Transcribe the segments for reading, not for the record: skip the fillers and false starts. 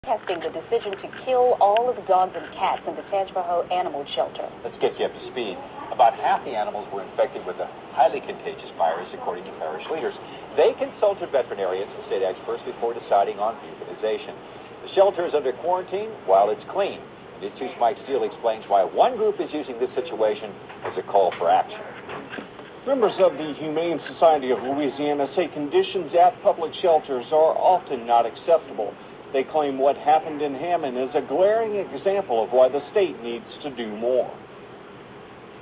Testing the decision to kill all of the dogs and cats in the Tangipahoa Animal Shelter. Let's get you up to speed. About half the animals were infected with a highly contagious virus, according to parish leaders. They consulted veterinarians and state experts before deciding on euthanization. The shelter is under quarantine while it's clean. News 2's Mike Steele explains why one group is using this situation as a call for action. Members of the Humane Society of Louisiana say conditions at public shelters are often not acceptable. They claim what happened in Hammond is a glaring example of why the state needs to do more.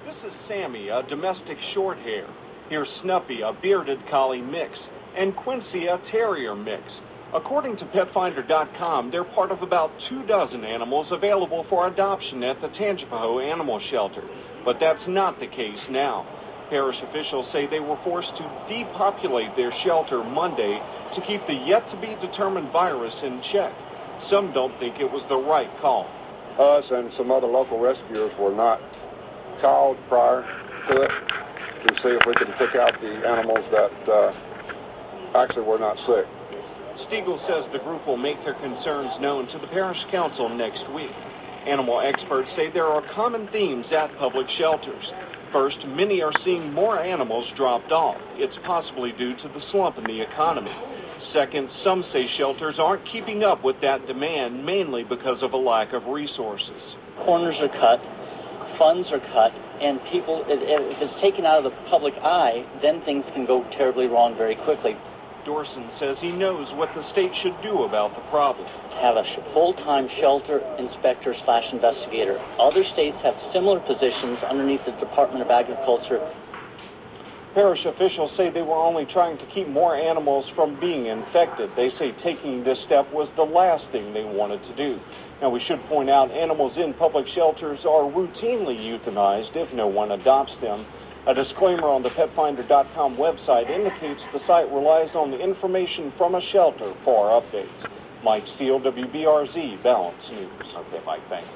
This is Sammy, a domestic short hair. Here's Snuffy, a bearded collie mix, and Quincy, a terrier mix. According to PetFinder.com, they're part of about 24 animals available for adoption at the Tangipahoa Animal Shelter. But that's not the case now. Parish officials say they were forced to depopulate their shelter Monday to keep the yet-to-be-determined virus in check. Some don't think it was the right call. Us and some other local rescuers were not called prior to it to see if we could pick out the animals that actually were not sick. Stiegel says the group will make their concerns known to the parish council next week. Animal experts say there are common themes at public shelters. First, many are seeing more animals dropped off. It's possibly due to the slump in the economy. Second, some say shelters aren't keeping up with that demand, mainly because of a lack of resources. Corners are cut, funds are cut, and people, if it's taken out of the public eye, then things can go terribly wrong very quickly. Dorson says he knows what the state should do about the problem. Have a full-time shelter inspector/investigator. Other states have similar positions underneath the Department of Agriculture. Parish officials say they were only trying to keep more animals from being infected. They say taking this step was the last thing they wanted to do. Now, we should point out animals in public shelters are routinely euthanized if no one adopts them. A disclaimer on the PetFinder.com website indicates the site relies on the information from a shelter for updates. Mike Steele, WBRZ, Balance News. Okay, Mike, thanks.